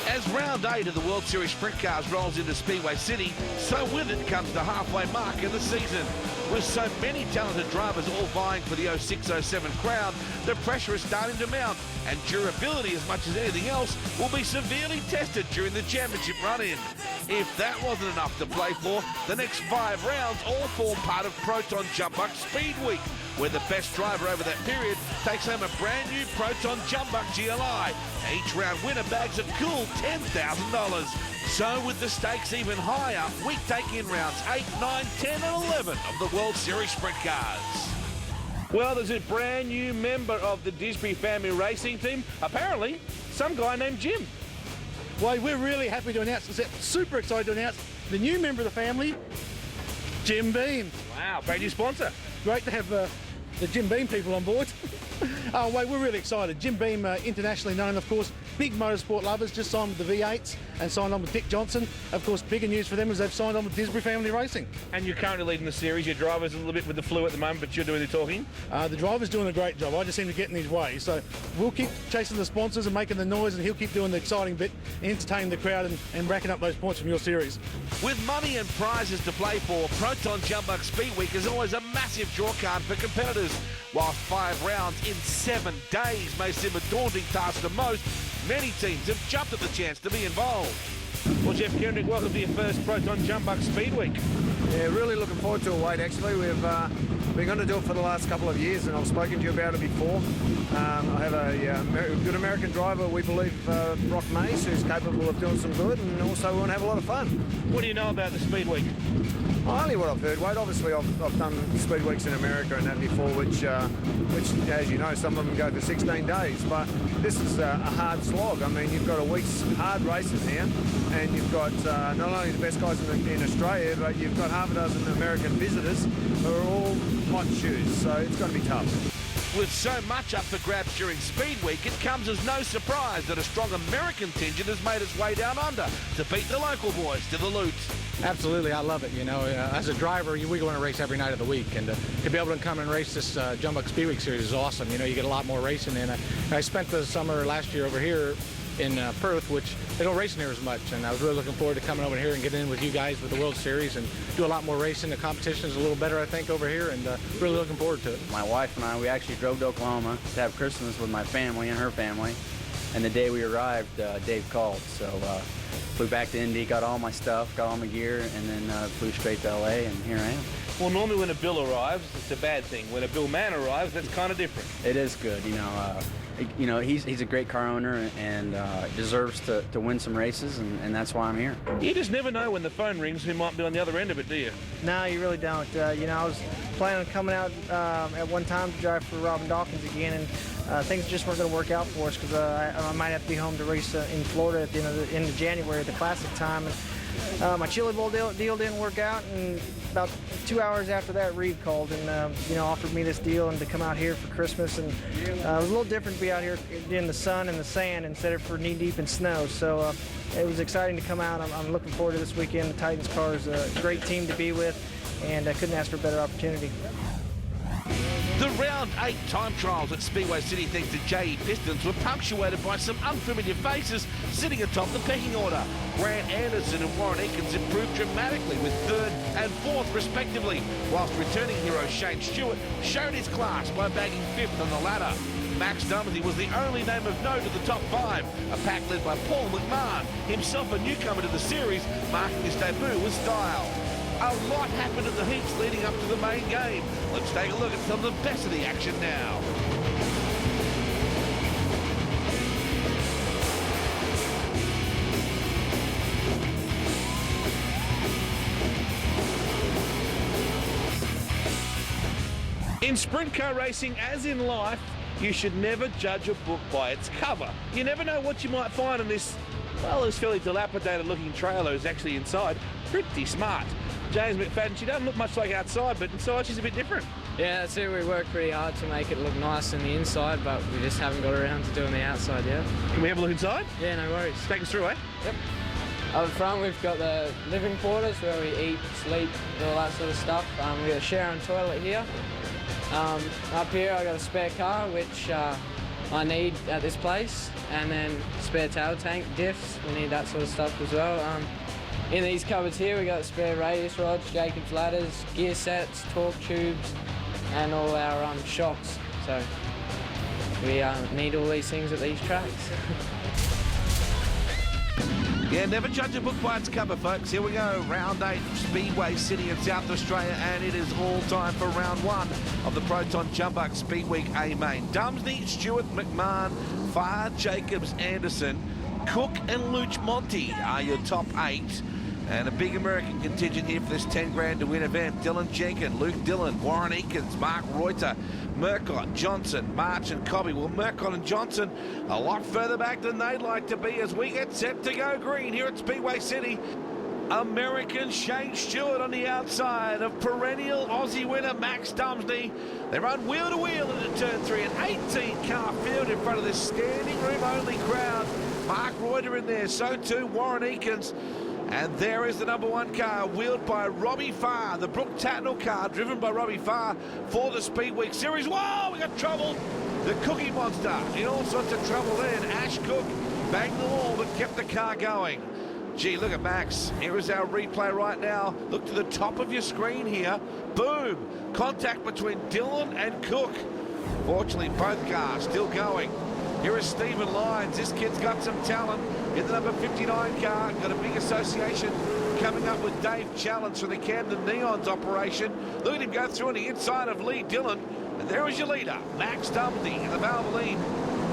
As round 8 of the World Series Sprint Cars rolls into Speedway City, so with it comes the halfway mark in the season. With so many talented drivers all vying for the 06-07 crown, the pressure is starting to mount, and durability, as much as anything else, will be severely tested during the championship run-in. If that wasn't enough to play for, the next 5 rounds all form part of Proton Jump Buck Speed Week, where the best driver over that period takes home a brand new Proton Jump Buck GLI. Each round winner bags a cool $10,000. So with the stakes even higher, we take in rounds 8, 9, 10 and 11 of the World Series Sprint Cars. Well, there's a brand new member of the Disbury family racing team. Apparently, some guy named Jim. Well, we're really happy to announce, super excited to announce the new member of the family, Jim Beam. Wow, brand new sponsor. Great to have the Jim Beam people on board. Oh, wait, we're really excited. Jim Beam, internationally known, of course, big motorsport lovers, just signed with the V8s and signed on with Dick Johnson. Of course, bigger news for them is they've signed on with Disbury Family Racing. And you're currently leading the series. Your driver's a little bit with the flu at the moment, but you're doing the talking. The driver's doing a great job. I just seem to get in his way. So we'll keep chasing the sponsors and making the noise, and he'll keep doing the exciting bit, entertaining the crowd and racking up those points from your series. With money and prizes to play for, Proton Jump Buck Speed Week is always a massive draw card for competitors. While 5 rounds in 7 days may seem a daunting task to most, many teams have jumped at the chance to be involved. Well, Jeff Kendrick, welcome to your first Proton Jump Buck Speed Week. Yeah, really looking forward to it, Wade, actually. We've been going to do it for the last couple of years, and I've spoken to you about it before. I have a good American driver, we believe, Brock Mace, who's capable of doing some good, and also we want to have a lot of fun. What do you know about the Speed Week? Only what I've heard, Wade. Obviously, I've done speed weeks in America and that before, which, as you know, some of them go for 16 days. But this is a hard slog. I mean, you've got a week's hard racing here, and you've got not only the best guys in Australia, but you've got half a dozen American visitors who are all hot shoes. So it's going to be tough. With so much up for grabs during Speed Week, it comes as no surprise that a strong American contingent has made its way down under to beat the local boys to the loot. Absolutely, I love it. You know, as a driver, we go on a race every night of the week, and to be able to come and race this Jump Buck Speed Week series is awesome. You know, you get a lot more racing in. I spent the summer last year over here in Perth, which they don't race in here as much, and I was really looking forward to coming over here and getting in with you guys with the World Series and do a lot more racing. The competition is a little better, I think, over here, and really looking forward to it. My wife and I, we actually drove to Oklahoma to have Christmas with my family and her family, and the day we arrived, Dave called, so flew back to Indy, got all my stuff, got all my gear, and then flew straight to LA, and here I am. Well, normally when a bill arrives, it's a bad thing. When a bill man arrives, that's kind of different. It is good, you know, he's a great car owner and deserves to win some races, and that's why I'm here. You just never know when the phone rings who might be on the other end of it, do you? No, you really don't. You know, I was planning on coming out at one time to drive for Robin Dawkins again, and things just weren't going to work out for us because I might have to be home to race in Florida at the end of January at the Classic time. And my Chili Bowl deal didn't work out, and about 2 hours after that, Reed called and you know, offered me this deal and to come out here for Christmas. And it was a little different to be out here in the sun and the sand instead of for knee-deep in snow. So it was exciting to come out. I'm looking forward to this weekend. The Titans car is a great team to be with, and I couldn't ask for a better opportunity. The round 8 time trials at Speedway City thanks to JE Pistons were punctuated by some unfamiliar faces sitting atop the pecking order. Grant Anderson and Warren Eakins improved dramatically with 3rd and 4th respectively, whilst returning hero Shane Stewart showed his class by bagging 5th on the ladder. Max Dumsey was the only name of note at the top 5, a pack led by Paul McMahon, himself a newcomer to the series, marking his debut with style. A lot happened at the heats leading up to the main game. Let's take a look at some of the best of the action now. In sprint car racing, as in life, you should never judge a book by its cover. You never know what you might find in this, well, this fairly dilapidated looking trailer is actually inside pretty smart. James McFadden, she doesn't look much like outside, but inside she's a bit different. Yeah, that's it. We worked pretty hard to make it look nice on the inside, but we just haven't got around to doing the outside yet. Can we have a look inside? Yeah, no worries. Take us through, eh? Yep. Up front we've got the living quarters where we eat, sleep, all that sort of stuff. We've got a sharing toilet here. Up here I got a spare car which I need at this place, and then spare tail tank, diffs, we need that sort of stuff as well. In these cupboards here we got spare radius rods, Jacob's ladders, gear sets, torque tubes, and all our shocks. So we need all these things at these tracks. Yeah, never judge a book by its cover, folks. Here we go, round 8, Speedway City in South Australia, and it is all time for round 1 of the Proton Jumbuck Speed Week A Main. Dumsney, Stewart, McMahon, Farr, Jacobs, Anderson, Cook and Luch Monty are your top 8. And a big American contingent here for this 10 grand to win event. Dylan Jenkins, Luke Dillon, Warren Eakins, Mark Reuter, Murcott, Johnson, March and Cobby. Well, Murcott and Johnson a lot further back than they'd like to be as we get set to go green here at Speedway City. American Shane Stewart on the outside of perennial Aussie winner Max Dumsney. They run wheel to wheel into turn 3, an 18-car field in front of this standing room only crowd. Mark Reuter in there, so too Warren Eakins. And there is the number 1 car, wheeled by Robbie Farr, the Brooke Tatnell car, driven by Robbie Farr for the Speed Week Series. Whoa, we got trouble. The Cookie Monster in all sorts of trouble then. Ash Cook banged the wall but kept the car going. Gee, look at Max. Here is our replay right now. Look to the top of your screen here. Boom. Contact between Dillon and Cook. Fortunately, both cars still going. Here is Stephen Lyons. This kid's got some talent in the number 59 car. Got a big association coming up with Dave Challenge for the Camden Neons operation. Look at him go through on the inside of Lee Dillon. And there is your leader, Max Dumsney in the Valvoline,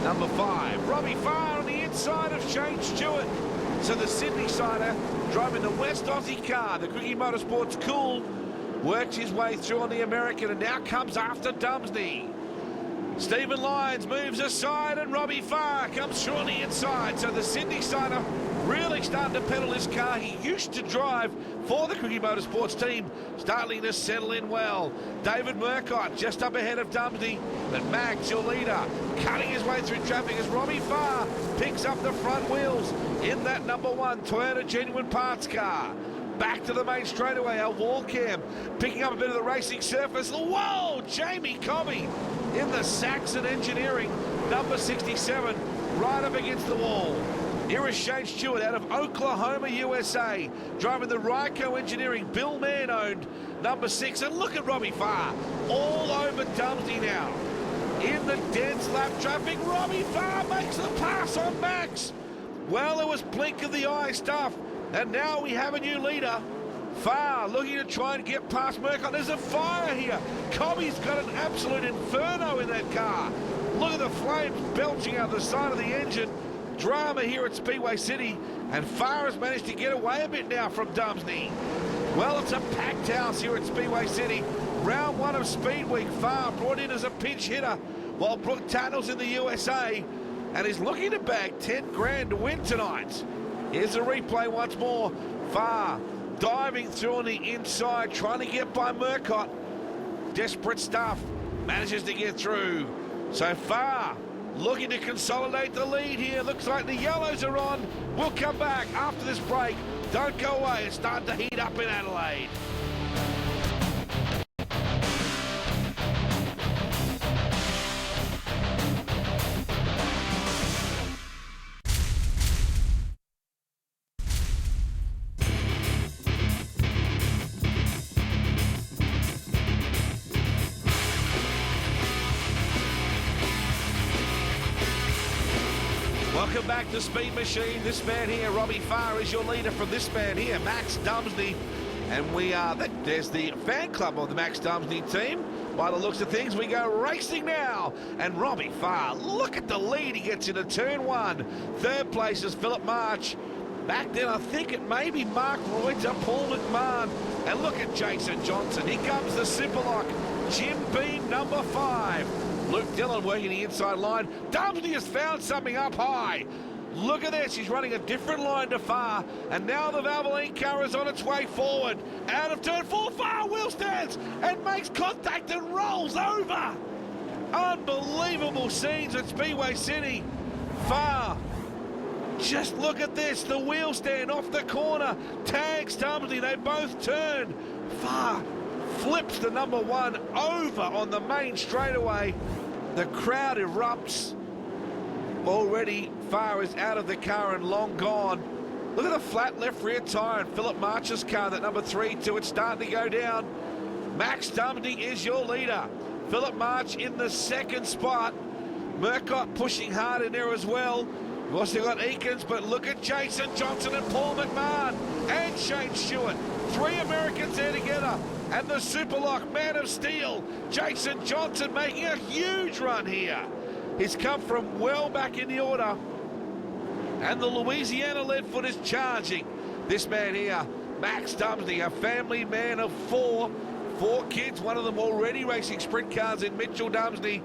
number 5. Robbie Farr on the inside of Shane Stewart. So the Sydney sider driving the West Aussie car, the Quickie Motorsports Cool, works his way through on the American and now comes after Dumsney. Stephen Lyons moves aside and Robbie Farr comes through on the inside. So the Sydney sider really starting to pedal his car he used to drive for the Quickie Motorsports team, starting to settle in well. David Murcott just up ahead of Dumsney, but Max, your leader, cutting his way through traffic as Robbie Farr picks up the front wheels in that number 1 Toyota Genuine Parts car. Back to the main straightaway, our wall cam picking up a bit of the racing surface. Whoa, Jamie Cobby in the Saxon Engineering, number 67, right up against the wall. Here is Shane Stewart out of Oklahoma, USA, driving the Ryco Engineering, Bill Mann owned, number 6. And look at Robbie Farr, all over Dumsney now. In the dense lap traffic, Robbie Farr makes the pass on Max. Well, it was blink of the eye stuff. And now we have a new leader. Farr looking to try and get past Murcott. There's a fire here. Cobby's got an absolute inferno in that car. Look at the flames belching out the side of the engine. Drama here at Speedway City. And Farr has managed to get away a bit now from Dumsney. Well, it's a packed house here at Speedway City. Round 1 of Speed Week. Farr brought in as a pinch hitter while Brooke Tatnell's in the USA and is looking to bag 10 grand to win tonight. Here's the replay once more. Farr diving through on the inside, trying to get by Murcott. Desperate stuff. Manages to get through. So Farr looking to consolidate the lead here. Looks like the yellows are on. We'll come back after this break. Don't go away. It's starting to heat up in Adelaide. Welcome back to Speed Machine. This man here, Robbie Farr, is your leader from this man here, Max Dumsney. And we are, there's the fan club of the Max Dumsney team. By the looks of things, we go racing now. And Robbie Farr, look at the lead he gets into turn 1. Third place is Philip March. Back then, I think it may be Mark Reuter, Paul McMahon. And look at Jason Johnson. Here comes the Simperlock. Jim Beam, number 5. Luke Dillon working the inside line. Dumsney has found something up high. Look at this, he's running a different line to Farr. And now the Valvoline car is on its way forward. Out of turn 4, Farr wheel stands and makes contact and rolls over. Unbelievable scenes at Speedway City. Farr just look at this, the wheel stand off the corner, tags Tumsley, they both turn far, flips the number 1 over on the main straightaway. The crowd erupts. Already Far is out of the car and long gone. Look at the flat left rear tyre and Philip March's car, that number 3 too, it's starting to go down. Max Dumsney is your leader. Philip March in the 2nd spot. Murcott pushing hard in there as well. We've also got Eakins, but look at Jason Johnson and Paul McMahon and Shane Stewart. 3 Americans there together. And the Superlock Man of Steel, Jason Johnson, making a huge run here. He's come from well back in the order. And the Louisiana Leadfoot is charging. This man here, Max Dumsney, a family man of 4 kids, one of them already racing sprint cars in Mitchell Dumsney.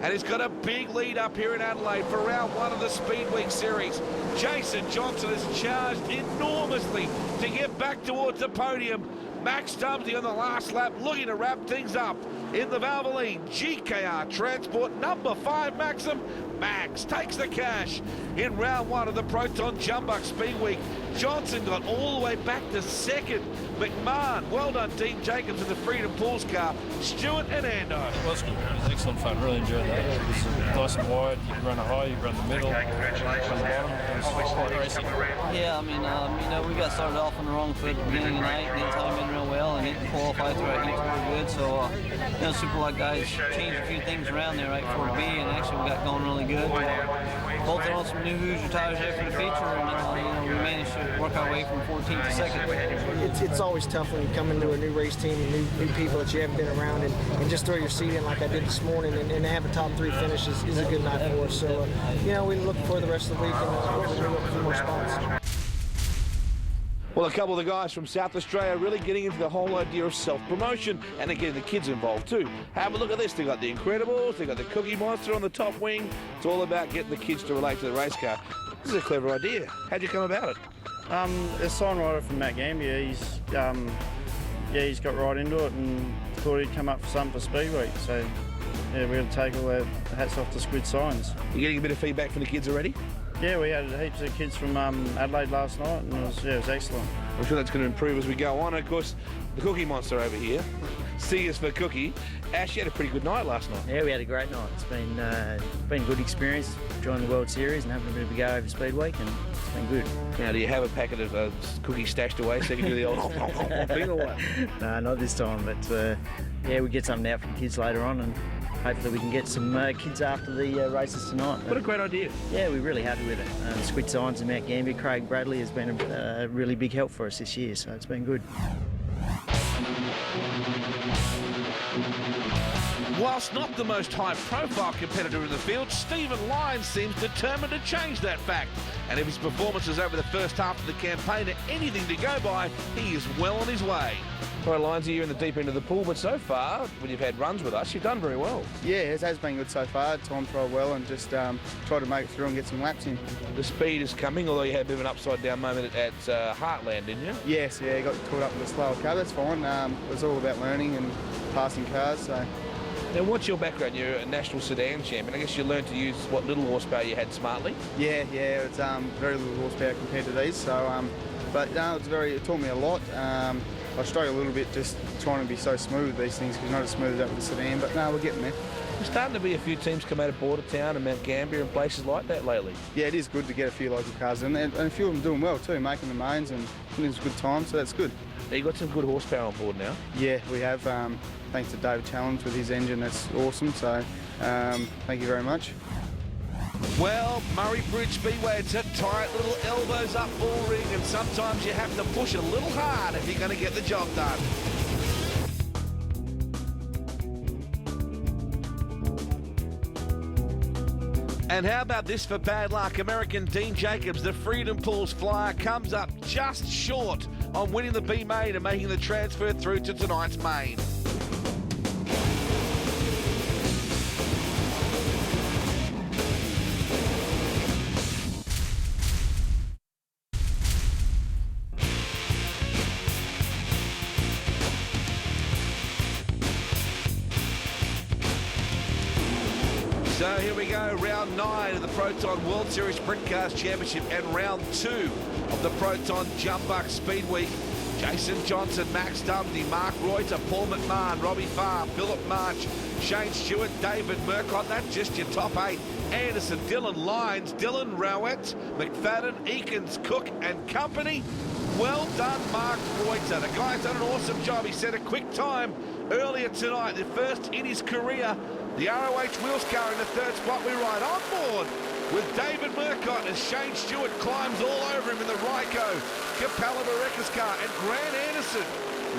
And he's got a big lead up here in Adelaide for round 1 of the Speedway series. Jason Johnson has charged enormously to get back towards the podium. Max Dumsney on the last lap, looking to wrap things up in the Valvoline GKR Transport number 5 Maxim. Max takes the cash in round 1 of the Proton Jumbuck Speed Week. Johnson got all the way back to 2nd. McMahon, well done Dean Jacobs in the Freedom Pools car. Stewart and Ando. It was good. It was excellent fun. Really enjoyed that. It was nice and wide. You could run the high, you could run the middle, run the bottom. It was quite racing. Yeah, I mean, we got started off on the wrong foot at the beginning of the night, and then time in real well, and didn't qualify through our heats really good. So, Superlock guys changed a few things around there right before the B, and actually we got going really good. Bolted on some new Hoosier tires there for the feature, and we managed to work our way from 14th to 2nd. It's always tough when you come into a new race team and new people that you haven't been around, and just throw your seat in like I did this morning, and have a top 3 finish is a good night for us. So, we look for the rest of the week and hopefully move up a few more spots. Well, a couple of the guys from South Australia really getting into the whole idea of self-promotion and they're getting the kids involved too. Have a look at this. They've got the Incredibles, they've got the Cookie Monster on the top wing. It's all about getting the kids to relate to the race car. This is a clever idea. How'd you come about it? A sign rider from Matt Gambier. He's got right into it and thought he'd come up for something for Speed Week. So, yeah, we're going to take all our hats off to Squid Signs. You getting a bit of feedback from the kids already? Yeah, we had heaps of kids from Adelaide last night, and it was excellent. I'm sure that's going to improve as we go on. Of course, the Cookie Monster over here. C is for Cookie. Ash, you had a pretty good night last night. Yeah, we had a great night. It's been a good experience joining the World Series and having a bit of a go over Speed Week, and it's been good. Now, do you have a packet of cookies stashed away so you can do the old thing or what? No, not this time, but yeah, we get something out from kids later on, and hopefully we can get some kids after the races tonight. What a great idea. Yeah, we're really happy with it. Squid Signs and Matt Gambier, Craig Bradley has been a really big help for us this year, so it's been good. Whilst not the most high-profile competitor in the field, Stephen Lyons seems determined to change that fact. And if his performances over the first half of the campaign are anything to go by, he is well on his way. All right, Lyons, you're in the deep end of the pool, but so far, when you've had runs with us, you've done very well. Yeah, it has been good so far. Time trialled well and just try to make it through and get some laps in. The speed is coming, although you had a bit of an upside-down moment at Heartland, didn't you? Yes, yeah, got caught up with a slower car. That's fine. It was all about learning and passing cars, so... Now, what's your background? You're a national sedan champion. I guess you learned to use what little horsepower you had smartly. Yeah, it's very little horsepower compared to these. So, but no, it taught me a lot. I struggle a little bit just trying to be so smooth with these things because you're not as smooth as that with the sedan. But no, we're getting there. There's starting to be a few teams come out of Bordertown and Mount Gambier and places like that lately. Yeah, it is good to get a few local cars in, and a few of them doing well too, making the mains and putting in some good time. So that's good. Now, you've got some good horsepower on board now. Yeah, we have. Thanks to David Challenge with his engine, that's awesome. So, thank you very much. Well, Murray Bridge Speedway, it's a tight little elbows up bull ring, and sometimes you have to push a little hard if you're going to get the job done. And how about this for bad luck? American Dean Jacobs, the Freedom Pools flyer, comes up just short on winning the B main and making the transfer through to tonight's main. So here we go, round 9 of the Proton World Series Sprint Cars Championship and round 2 of the Proton Jumbuck Speed Week. Jason Johnson, Max Dundee, Mark Reuter, Paul McMahon, Robbie Farr, Philip March, Shane Stewart, David Murcott. That's just your top 8. Anderson, Dylan Lyons, Dylan Rowett, McFadden, Eakins, Cook and company. Well done, Mark Reuter. The guy's done an awesome job. He set a quick time earlier tonight, the first in his career. The ROH Wheels car in the 3rd spot. We ride on board with David Murcott as Shane Stewart climbs all over him in the Ryco Capella Barekas car. And Grant Anderson,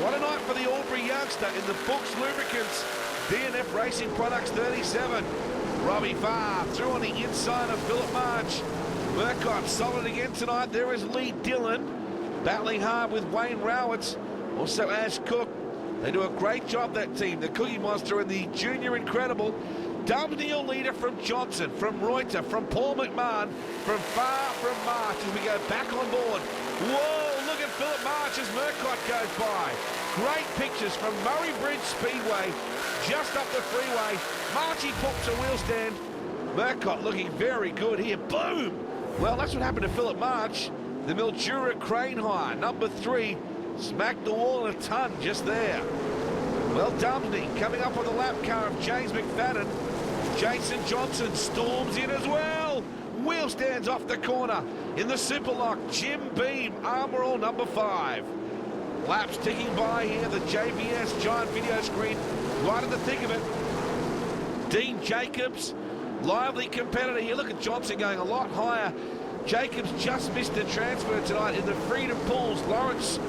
what a night for the Albury youngster in the Fuchs Lubricants DNF Racing Products 37. Robbie Farr through on the inside of Philip March. Murcott solid again tonight. There is Lee Dillon battling hard with Wayne Rowitz. Also Ash Cook. They do a great job, that team. The Cookie Monster and the Junior Incredible. Dumdale leader from Johnson, from Reuter, from Paul McMahon, from Farr, from March as we go back on board. Whoa, look at Philip March as Murcott goes by. Great pictures from Murray Bridge Speedway, just up the freeway. Marchy pops a wheel stand. Murcott looking very good here. Boom! Well, that's what happened to Philip March. The Mildura Crane Hire, number 3, smacked the wall in a ton just there. Well, Dumsney coming up on the lap car of James McFadden. Jason Johnson storms in as well. Wheel stands off the corner in the Superlock. Jim Beam, Armour All number 5. Laps ticking by here. The JVS giant video screen right in the thick of it. Dean Jacobs, lively competitor here. Look at Johnson going a lot higher. Jacobs just missed a transfer tonight in the Freedom Pools. Lawrence,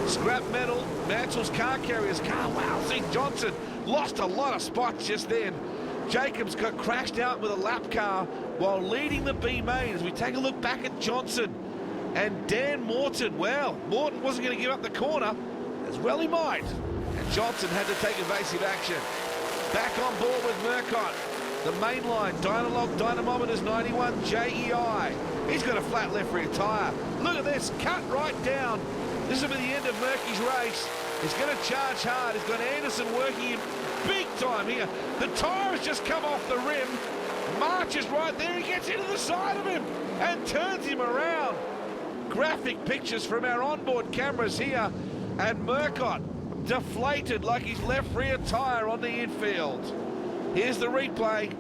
scrap metal, Mansell's car carrier's car. Wow, see Johnson lost a lot of spots just then. Jacobs got crashed out with a lap car while leading the B main. As we take a look back at Johnson and Dan Morton. Well, Morton wasn't going to give up the corner. As well he might. And Johnson had to take evasive action. Back on board with Murcott. The main line, Dynalog Dynamometers 91 JEI. He's got a flat left rear tyre. Look at this, cut right down. This will be the end of Murky's race. He's going to charge hard. He's got Anderson working him big time here. The tyre has just come off the rim. March is right there. He gets into the side of him and turns him around. Graphic pictures from our onboard cameras here. And Murcott deflated like his left rear tyre on the infield. Here's the replay.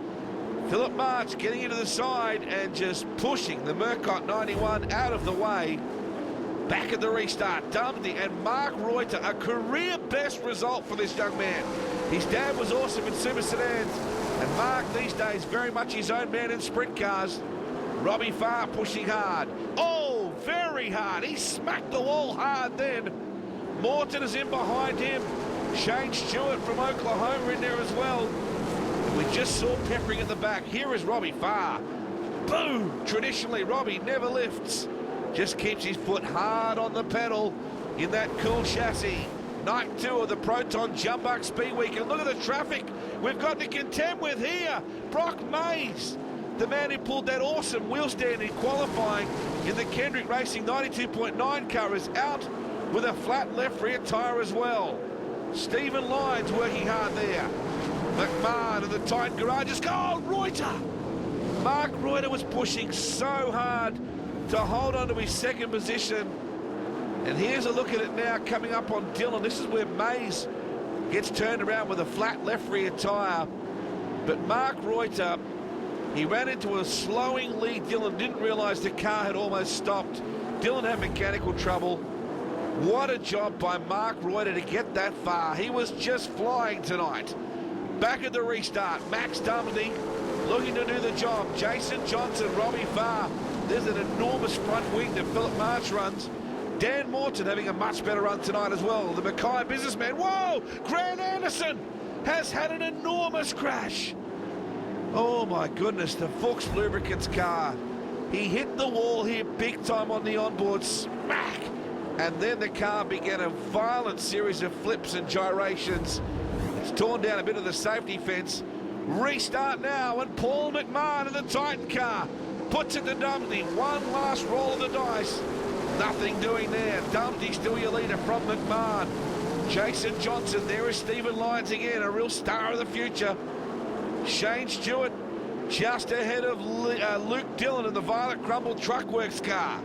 Philip March getting into the side and just pushing the Murcott 91 out of the way. Back at the restart, Dumdy and Mark Reuter, a career best result for this young man. His dad was awesome in super sedans, and Mark these days very much his own man in sprint cars. Robbie Farr pushing hard. Oh, very hard. He smacked the wall hard then. Morton is in behind him. Shane Stewart from Oklahoma in there as well. And we just saw peppering at the back. Here is Robbie Farr. Boom! Traditionally, Robbie never lifts. Just keeps his foot hard on the pedal in that cool chassis. Night 2 of the Proton Jumbuck Speed Week. And look at the traffic we've got to contend with here. Brock Mays, the man who pulled that awesome wheel stand in qualifying in the Kendrick Racing 92.9 car, is out with a flat left rear tyre as well. Stephen Lyons working hard there. McMahon of the Titan Garages. Oh, Reuter! Mark Reuter was pushing so hard to hold on to his second position. And here's a look at it now coming up on Dillon. This is where Mays gets turned around with a flat left rear tyre. But Mark Reuter, he ran into a slowing Lee Dillon, didn't realise the car had almost stopped. Dillon had mechanical trouble. What a job by Mark Reuter to get that far. He was just flying tonight. Back at the restart, Max Dumsney looking to do the job. Jason Johnson, Robbie Farr. There's an enormous front wing that Philip March runs. Dan Morton having a much better run tonight as well. The Mackay businessman. Whoa! Grant Anderson has had an enormous crash. Oh my goodness, the Fuchs Lubricants car. He hit the wall here big time on the onboard. Smack! And then the car began a violent series of flips and gyrations. It's torn down a bit of the safety fence. Restart now, and Paul McMahon in the Titan car puts it to Dumsney. One last roll of the dice. Nothing doing there. Dumsney still your leader from McMahon. Jason Johnson, there is Stephen Lyons again, a real star of the future. Shane Stewart just ahead of Luke Dillon in the Violet Crumble Truckworks car.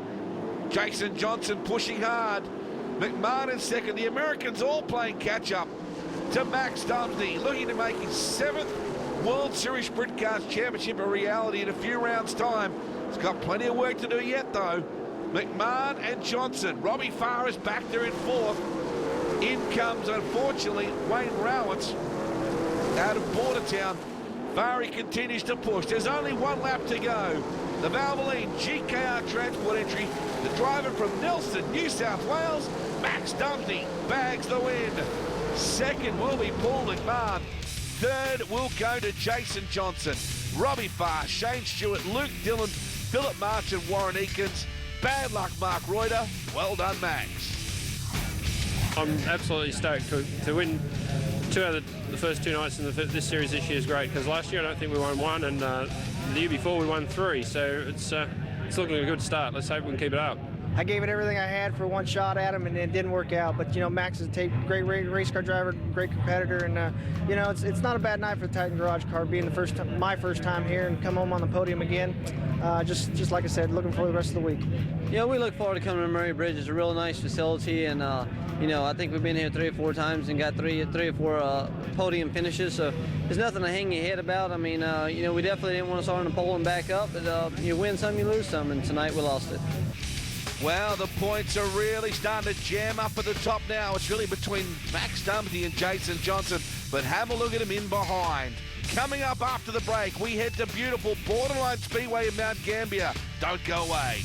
Jason Johnson pushing hard. McMahon in second. The Americans all playing catch-up to Max Dumsney, looking to make his 7th World Series Sprint Cars Championship a reality in a few rounds' time. He's got plenty of work to do yet, though. McMahon and Johnson. Robbie Farr is back there in 4th. In comes, unfortunately, Wayne Rowitz out of Bordertown. Farr continues to push. There's only 1 lap to go. The Valvoline GKR Transport entry, the driver from Nelson, New South Wales, Max Dumsney, bags the win. 2nd will be Paul McMahon. 3rd will go to Jason Johnson. Robbie Farr, Shane Stewart, Luke Dillon, Philip March and Warren Eakins. Bad luck, Mark Reuter. Well done, Max. I'm absolutely stoked to win 2 out of the first 2 nights in this series this year is great, because last year I don't think we won 1, and the year before we won 3, so it's looking a good start. Let's hope we can keep it up. I gave it everything I had for 1 shot at him, and it didn't work out. But, you know, Max is a great race car driver, great competitor, and, you know, it's not a bad night for the Titan Garage Car, being my first time here and come home on the podium again. Just like I said, looking for the rest of the week. Yeah, we look forward to coming to Murray Bridge. It's a real nice facility, and, you know, I think we've been here 3 or 4 times and got three or four podium finishes, so there's nothing to hang your head about. I mean, you know, we definitely didn't want to start on the pole and back up, but you win some, you lose some, and tonight we lost it. Well, the points are really starting to jam up at the top now. It's really between Max Dumsney and Jason Johnson, but have a look at him in behind. Coming up after the break, we head to beautiful Borderline Speedway in Mount Gambier. Don't go away.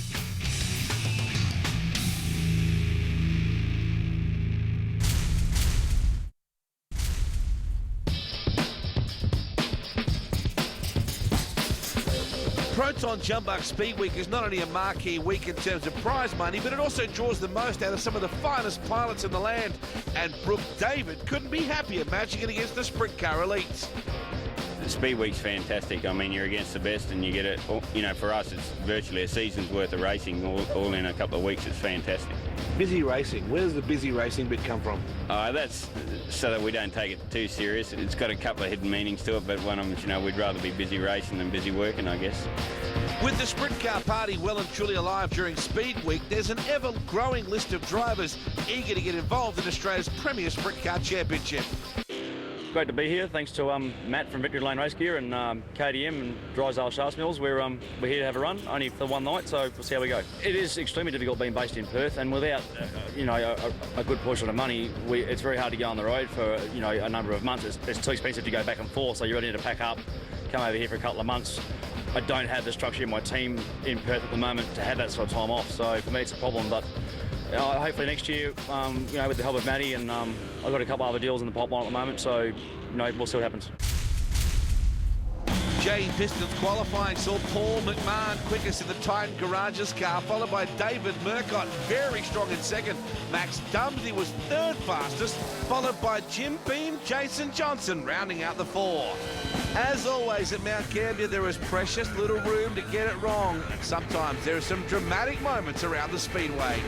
Proton Jumbuck Speed Week is not only a marquee week in terms of prize money, but it also draws the most out of some of the finest pilots in the land. And Brooke David couldn't be happier matching it against the Sprint Car Elites. The Speed Week's fantastic. I mean, you're against the best and you get it, you know, for us it's virtually a season's worth of racing all in a couple of weeks. It's fantastic. Busy racing. Where does the busy racing bit come from? That's so that we don't take it too serious. It's got a couple of hidden meanings to it, but one of them, you know, we'd rather be busy racing than busy working, I guess. With the Sprint Car Party well and truly alive during Speed Week, there's an ever-growing list of drivers eager to get involved in Australia's premier Sprint Car Championship. Great to be here. Thanks to Matt from Victory Lane Race Gear and KDM and Drysdale Shafts Mills. We're here to have a run, only for 1 night, so we'll see how we go. It is extremely difficult being based in Perth, and without you know, a good portion of money, it's very hard to go on the road for, you know, a number of months. It's too expensive to go back and forth, so you really need to pack up, come over here for a couple of months. I don't have the structure in my team in Perth at the moment to have that sort of time off, so for me it's a problem, but hopefully next year, you know, with the help of Matty, and I've got a couple other deals in the pipeline at the moment, so, you know, we'll see what happens. J Pistons qualifying saw Paul McMahon quickest in the Titan Garages car, followed by David Murcott, very strong in second. Max Dumsney was 3rd fastest, followed by Jim Beam, Jason Johnson, rounding out the 4. As always at Mount Gambier, there is precious little room to get it wrong, and sometimes there are some dramatic moments around the Speedway.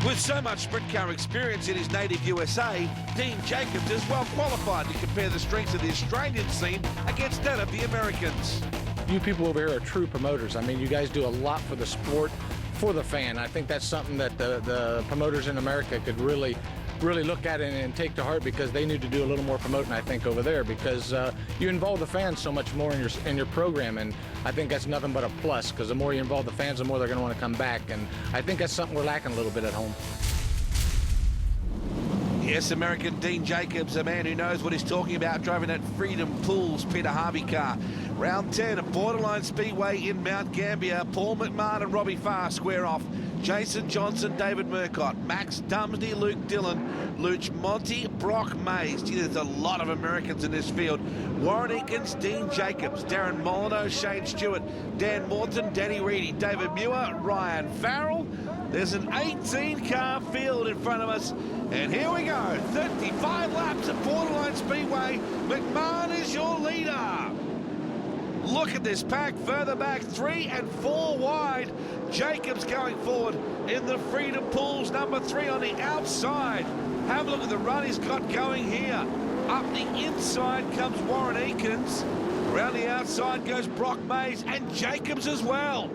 With so much sprint car experience in his native USA, Dean Jacobs is well qualified to compare the strengths of the Australian scene against that of the Americans. You people over here are true promoters. I mean, you guys do a lot for the sport, for the fan. I think that's something that the promoters in America could really look at it and take to heart, because they need to do a little more promoting, I think, over there, because you involve the fans so much more in your program, and I think that's nothing but a plus, because the more you involve the fans, the more they're going to want to come back, and I think that's something we're lacking a little bit at home. Yes, American Dean Jacobs, a man who knows what he's talking about, driving that Freedom Pools Peter Harvey car. Round 10 at Borderline Speedway in Mount Gambier. Paul McMahon and Robbie Farr square off. Jason Johnson, David Murcott, Max Dumsney, Luke Dillon, Luch Monty, Brock Mays. Gee, there's a lot of Americans in this field. Warren Eakins, Dean Jacobs, Darren Molyneux, Shane Stewart, Dan Morton, Danny Reedy, David Muir, Ryan Farrell. There's an 18-car field in front of us. And here we go, 35 laps at Borderline Speedway. McMahon is your leader. Look at this pack, further back, 3 and 4 wide. Jacobs going forward in the Freedom Pools, number 3 on the outside. Have a look at the run he's got going here. Up the inside comes Warren Eakins. Around the outside goes Brock Mays and Jacobs as well.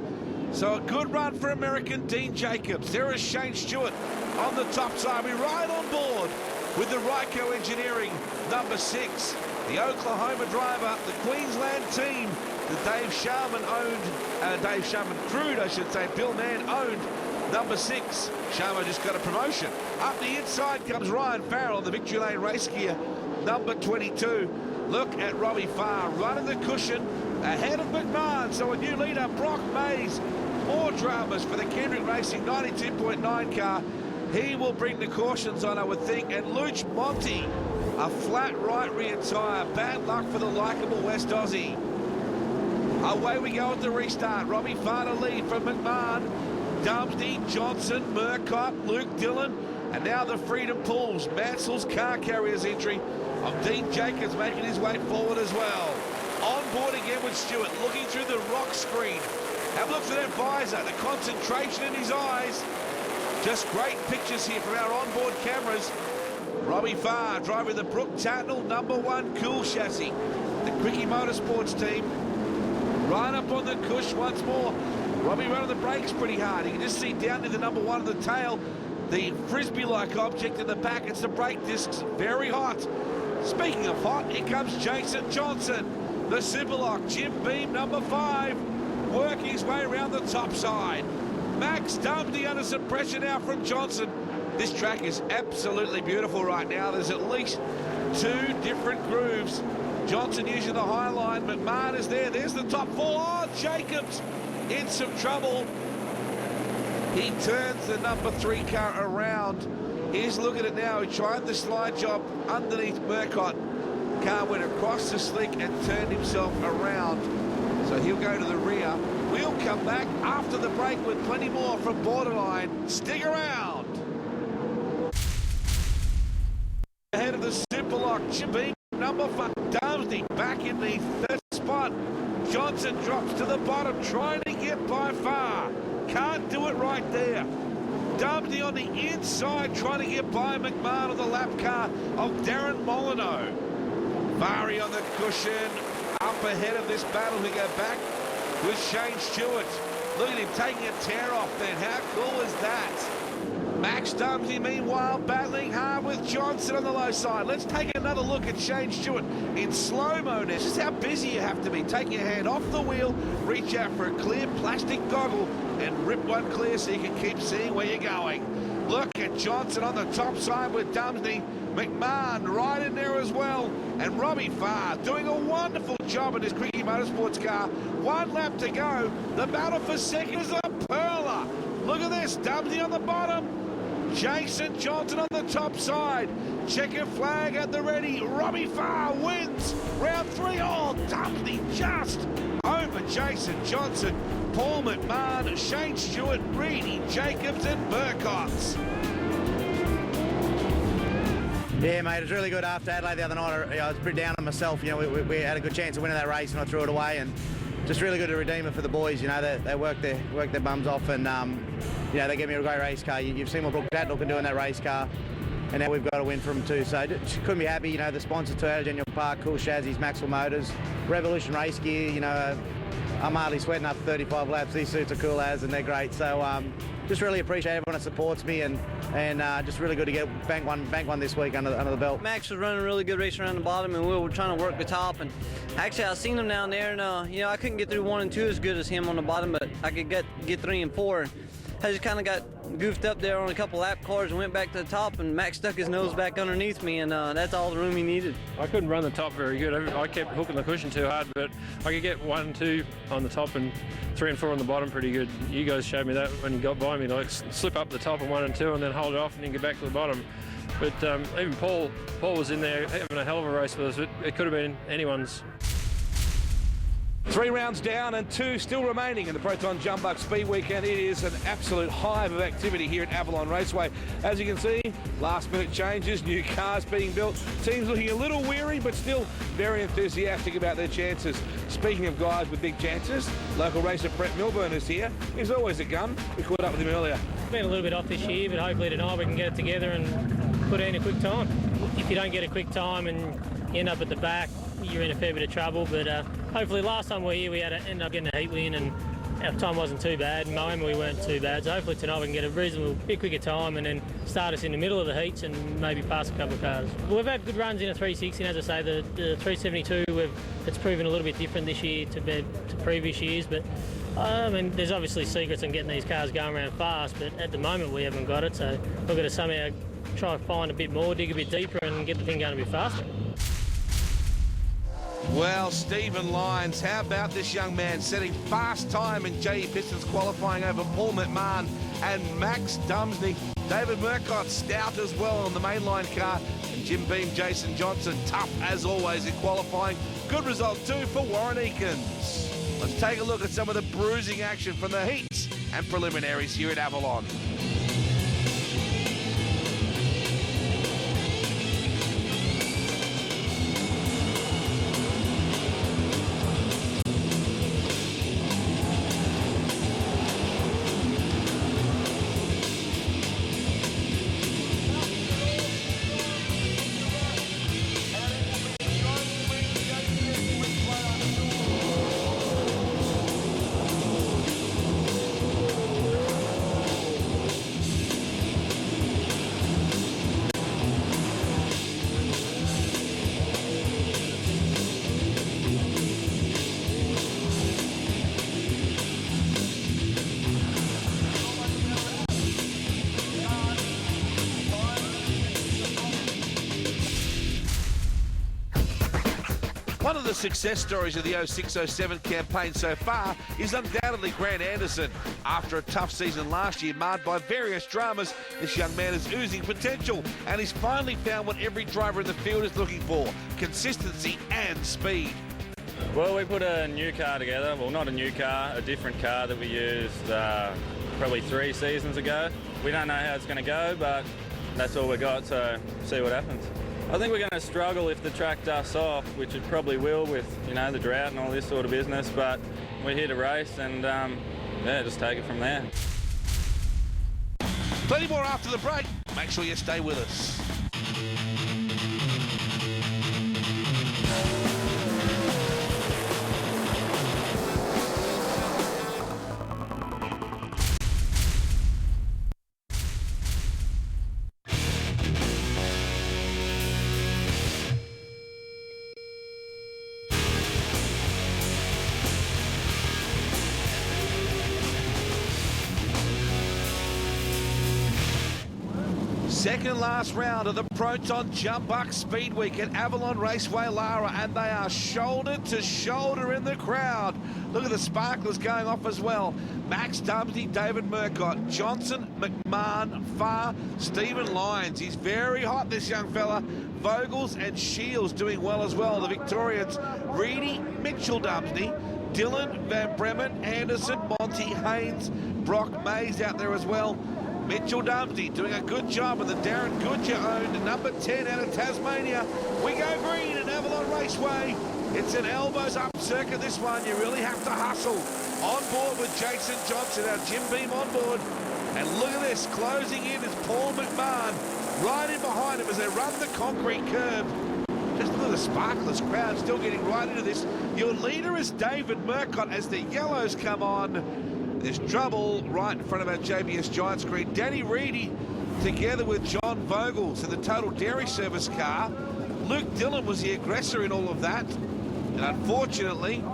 So a good run for American Dean Jacobs. There is Shane Stewart on the top side. We ride on board with the Ryco Engineering, number 6. The Oklahoma driver, the Queensland team, the Dave Sharman crewed, I should say, Bill Mann owned, number 6. Sharman just got a promotion. Up the inside comes Ryan Farrell, the Victory Lane race gear, number 22. Look at Robbie Farr running the cushion ahead of McMahon. So a new leader, Brock Mays. More dramas for the Kendrick Racing 92.9 car. He will bring the cautions on, I would think. And Luch Monty, a flat right rear tyre. Bad luck for the likeable West Aussie. Away we go at the restart. Robbie Farr to lead from McMahon, Dumsney, Johnson, Murcott, Luke Dillon, and now the Freedom Pools. Mansell's car carrier's entry of Dean Jacobs making his way forward as well. On board again with Stewart, looking through the rock screen. Have a look at that visor, the concentration in his eyes. Just great pictures here from our onboard cameras. Robbie Farr driving the Brooke Tatnall number 1 cool chassis. The Quickie Motorsports team right up on the cush once more. Robbie running the brakes pretty hard. You can just see down to the number 1 on the tail, the frisbee-like object in the back. It's the brake discs, very hot. Speaking of hot, here comes Jason Johnson, the Superlock Jim Beam number 5, working his way around the top side. Max Dumsney under some pressure now from Johnson. This track is absolutely beautiful right now. There's at least 2 different grooves. Johnson using the high line. McMahon is there. There's the top 4. Oh, Jacobs in some trouble. He turns the number 3 car around. Here's look at it now. He tried the slide job underneath Murcott. Car went across the slick and turned himself around. So he'll go to the rear. We'll come back after the break with plenty more from Borderline. Stick around. Ahead of the Superlock, Jim number 5. Dumsney back in the 3rd spot. Johnson drops to the bottom, trying to get by Farr. Can't do it right there. Dumsney on the inside, trying to get by McMahon on the lap car of Darren Molyneux. Farry on the cushion, up ahead of this battle. We go back with Shane Stewart. Look at him taking a tear off then. How cool is that? Max Dumsney, meanwhile, battling hard with Johnson on the low side. Let's take another look at Shane Stewart in slow-mo now. This is how busy you have to be. Take your hand off the wheel, reach out for a clear plastic goggle, and rip one clear so you can keep seeing where you're going. Look at Johnson on the top side with Dumsney. McMahon right in there as well. And Robbie Farr doing a wonderful job in his Quickie Motorsports car. 1 lap to go. The battle for second is a perler. Look at this. Dumsney on the bottom. Jason Johnson on the top side. Checker flag at the ready. Robbie Farr wins round 3. Oh, Dumsney just over Jason Johnson. Paul McMahon, Shane Stewart, Reedy, Jacobs and Murcott. Yeah, mate, it was really good after Adelaide the other night. I was pretty down on myself. You know, we had a good chance of winning that race and I threw it away, and just really good to redeem it for the boys. You know, they worked their bums off, and you know, they gave me a great race car. You've seen what Brooke Tatnall can do in that race car, and now we've got a win from them too. So just couldn't be happy. You know, the sponsors to Adelaide Park, Cool Chassis, Maxwell Motors, Revolution Race Gear. You know, I'm hardly sweating after 35 laps. These suits are cool as, and they're great. So just really appreciate everyone that supports me, and just really good to get bank one this week under the belt. Max was running a really good race around the bottom, and we were trying to work the top. And actually, I seen him down there, and you know, I couldn't get through 1 and 2 as good as him on the bottom, but I could get 3 and 4. I just kind of got goofed up there on a couple lap cars and went back to the top, and Max stuck his nose back underneath me, and that's all the room he needed. I couldn't run the top very good. I kept hooking the cushion too hard, but I could get 1 and 2 on the top and 3 and 4 on the bottom pretty good. You guys showed me that when you got by me, like slip up the top of 1 and 2 and then hold it off and then get back to the bottom. But even Paul was in there having a hell of a race with us. It could have been anyone's. 3 rounds down and 2 still remaining in the Proton Jump Buck Speed Weekend. It is an absolute hive of activity here at Avalon Raceway. As you can see, last minute changes, new cars being built. Teams looking a little weary, but still very enthusiastic about their chances. Speaking of guys with big chances, local racer Brett Milburn is here. He's always a gun. We caught up with him earlier. Been a little bit off this year, but hopefully tonight we can get it together and put in a quick time. If you don't get a quick time and you end up at the back, you're in a fair bit of trouble, but hopefully last time we were here we ended up getting a heat win and our time wasn't too bad. In Miami we weren't too bad, so hopefully tonight we can get a reasonable bit quicker time and then start us in the middle of the heats and maybe pass a couple of cars. We've had good runs in a 360, and as I say, the 372 it's proven a little bit different this year to previous years, but I mean, there's obviously secrets in getting these cars going around fast, but at the moment we haven't got it, so we've got to somehow try and find a bit more, dig a bit deeper and get the thing going a bit faster. Well, Stephen Lyons, how about this young man setting fast time in JE Pistons qualifying over Paul McMahon and Max Dumsney. David Murcott stout as well on the mainline car. And Jim Beam, Jason Johnson, tough as always in qualifying. Good result too for Warren Eakins. Let's take a look at some of the bruising action from the heats and preliminaries here at Avalon. One of the success stories of the 06-07 campaign so far is undoubtedly Grant Anderson. After a tough season last year marred by various dramas, this young man is oozing potential and he's finally found what every driver in the field is looking for: consistency and speed. Well, we put a new car together. Well, not a new car, a different car that we used probably 3 seasons ago. We don't know how it's going to go, but that's all we got, so see what happens. I think we're going to struggle if the track dusts off, which it probably will with, you know, the drought and all this sort of business, but we're here to race and, yeah, just take it from there. Plenty more after the break. Make sure you stay with us. Second last round of the Proton Jump Buck Speed Week at Avalon Raceway, Lara, and they are shoulder to shoulder in the crowd. Look at the sparklers going off as well. Max Dumsney, David Murcott, Johnson, McMahon, Farr, Stephen Lyons. He's very hot, this young fella. Vogels and Shields doing well as well. The Victorians, Reedy, Mitchell Dumsney, Dylan, Van Bremen, Anderson, Monty, Haynes, Brock Mays out there as well. Mitchell Dumsney doing a good job, and the Darren Goodyear owned number 10 out of Tasmania. We go green at Avalon Raceway. It's an elbows up circuit, this one. You really have to hustle. On board with Jason Johnson, our Jim Beam on board. And look at this, closing in is Paul McMahon. Right in behind him as they run the concrete curb. Just look at the sparklers crowd still getting right into this. Your leader is David Murcott as the yellows come on. There's trouble right in front of our JBS Giant screen. Danny Reedy together with John Vogels in the Total Dairy Service car. Luke Dillon was the aggressor in all of that. And unfortunately,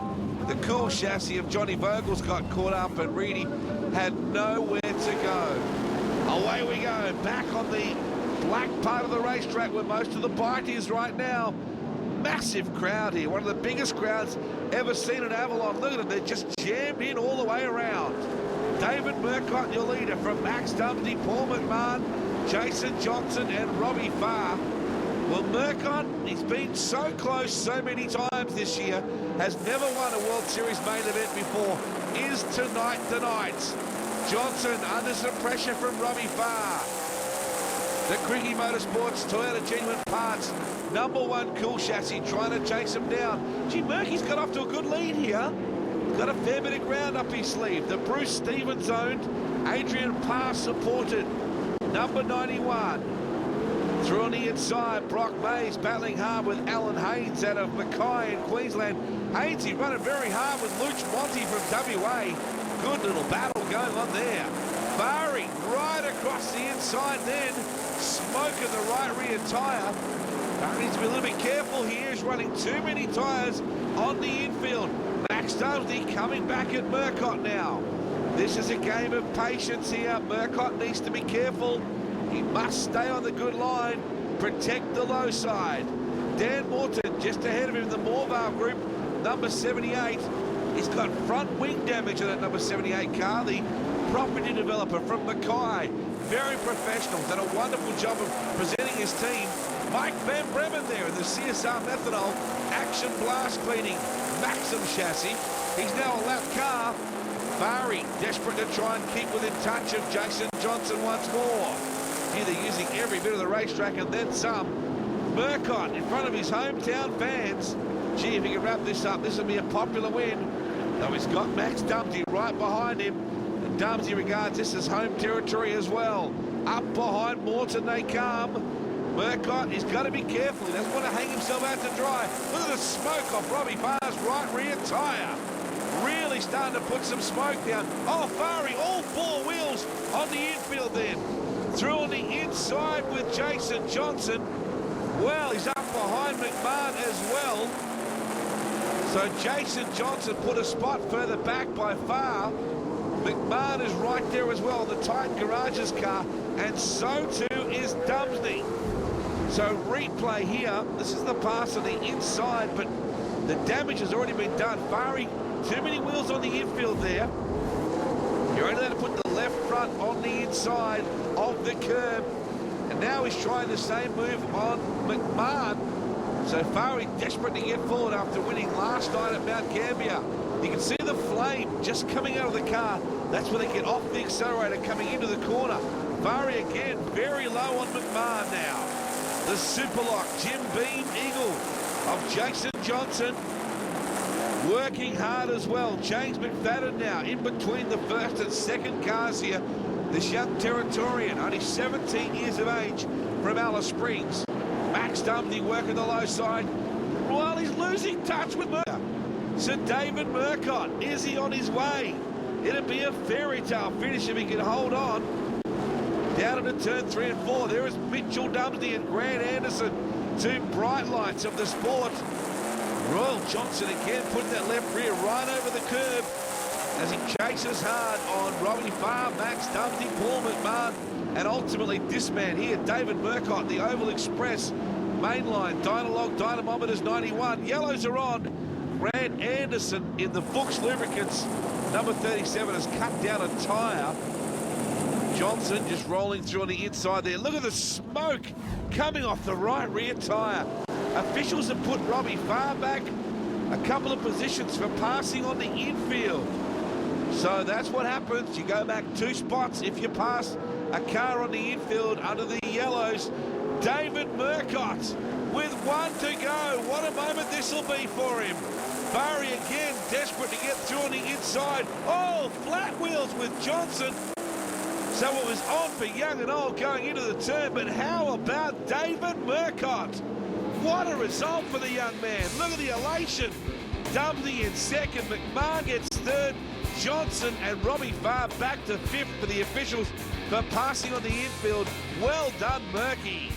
the cool chassis of Johnny Vogels got caught up and Reedy had nowhere to go. Away we go, back on the black part of the racetrack where most of the bite is right now. Massive crowd here, one of the biggest crowds ever seen at Avalon. Look at them, they're just jammed in all the way around. David Murcott, your leader, from Max Dumsney, Paul McMahon, Jason Johnson and Robbie Farr. Well, Murcott, he's been so close so many times this year, has never won a World Series main event before. Is tonight the night? Johnson under some pressure from Robbie Farr. The Cricky Motorsports Toyota Genuine Parts #1 cool chassis trying to chase him down. Gee, Murky's got off to a good lead here. Got a fair bit of ground up his sleeve. The Bruce Stevens owned, Adrian Parr supported, number 91. Through on the inside, Brock Mays battling hard with Alan Haynes out of Mackay in Queensland. Haynes, he's running very hard with Luch Monty from WA. Good little battle going on there. Barry right across the inside then, smoking the right rear tyre. Needs to be a little bit careful here. He's running too many tyres on the infield. Max Dumsney coming back at Murcott now. This is a game of patience here. Murcott needs to be careful. He must stay on the good line, protect the low side. Dan Morton just ahead of him in the Morval group, number 78. He's got front wing damage on that number 78 car. The property developer from Mackay, very professional, done a wonderful job of presenting his team. Mike Van Bremen there in the CSR Methanol Action Blast Cleaning Maxim chassis. He's now a lap car. Barry desperate to try and keep within touch of Jason Johnson once more. Here they're using every bit of the racetrack and then some. Murcott in front of his hometown fans. Gee, if he can wrap this up, this will be a popular win. Though he's got Max Dumsney right behind him. And Dumsney regards this as home territory as well. Up behind Morton they come. Murcott, he's got to be careful. He doesn't want to hang himself out to dry. Look at the smoke off Robbie Farr's right rear tyre. Really starting to put some smoke down. Oh, Farry, all four wheels on the infield then. Through on the inside with Jason Johnson. Well, he's up behind McMahon as well. So Jason Johnson put a spot further back by far. McMahon is right there as well, the Titan Garages car, and so too is Dumsney. So replay here, this is the pass on the inside, but the damage has already been done. Farry, too many wheels on the infield there. You're only allowed to put the left front on the inside of the curb. And now he's trying the same move on McMahon. So Farry desperate to get forward after winning last night at Mount Gambier. You can see the flame just coming out of the car. That's when they get off the accelerator coming into the corner. Farry again very low on McMahon now. The Superlock Jim Beam Eagle of Jason Johnson working hard as well. James McFadden now in between the first and second cars here. This young Territorian, only 17 years of age, from Alice Springs. Max Dumsney working the low side. Well, he's losing touch with Murcott. So David Murcott, is he on his way? It'd be a fairy tale finish if he can hold on. Down into turn 3 and 4. There is Mitchell Dumsney and Grant Anderson, two bright lights of the sport. Royal Johnson again putting that left rear right over the curb as he chases hard on Robbie Farr, Max Dumsney, Paul McMahon, and ultimately this man here, David Murcott, the Oval Express mainline, Dynalog Dynamometers 91. Yellows are on. Grant Anderson in the Fuchs Lubricants, number 37, has cut down a tyre. Johnson just rolling through on the inside there. Look at the smoke coming off the right rear tyre. Officials have put Robbie Farr back a couple of positions for passing on the infield. So that's what happens. You go back 2 spots if you pass a car on the infield under the yellows. David Murcott with 1 to go. What a moment this will be for him. Barry again desperate to get through on the inside. Oh, flat wheels with Johnson. So it was on for young and old going into the turn, but how about David Murcott? What a result for the young man. Look at the elation. Dumsney in second, McMahon gets third. Johnson and Robbie Farr back to 5th for the officials for passing on the infield. Well done, Murky.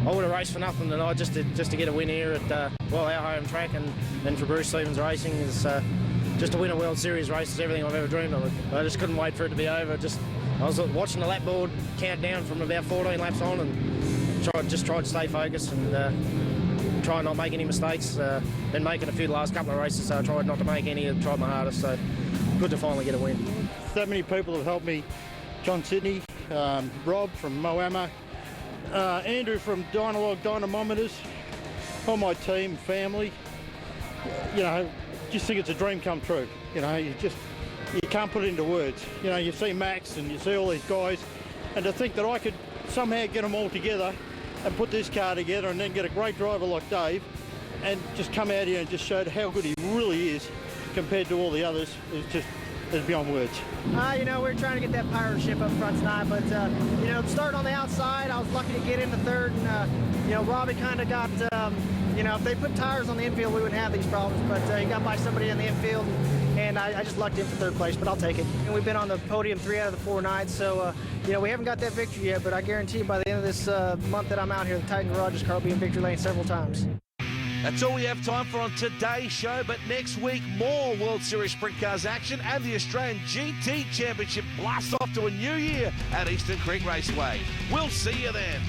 I would have raced for nothing tonight just to get a win here at our home track, and then for Bruce Stevens Racing is just to win a World Series race is everything I've ever dreamed of. I just couldn't wait for it to be over. I was watching the lap board count down from about 14 laps on, and just tried to stay focused and try and not make any mistakes. Been making a few the last couple of races, so I tried not to make any. I tried my hardest, so good to finally get a win. So many people have helped me. John Sidney, Rob from Moama, Andrew from Dynalog Dynamometers, all my team, family. You know, just think it's a dream come true. You know, you can't put it into words. You know, you see Max and you see all these guys, and to think that I could somehow get them all together and put this car together and then get a great driver like Dave and just come out here and just show how good he really is compared to all the others is beyond words. You know, we were trying to get that pirate ship up front tonight, but, you know, starting on the outside, I was lucky to get into third, and, you know, Robbie kind of got, you know, if they put tires on the infield, we wouldn't have these problems, but he got by somebody in the infield, and I just lucked in for third place, but I'll take it. And we've been on the podium 3 out of the 4 nights, so, you know, we haven't got that victory yet, but I guarantee you by the end of this month that I'm out here, the Titan Garage's car will be in victory lane several times. That's all we have time for on today's show, but next week, more World Series Sprint Cars action and the Australian GT Championship blasts off to a new year at Eastern Creek Raceway. We'll see you then.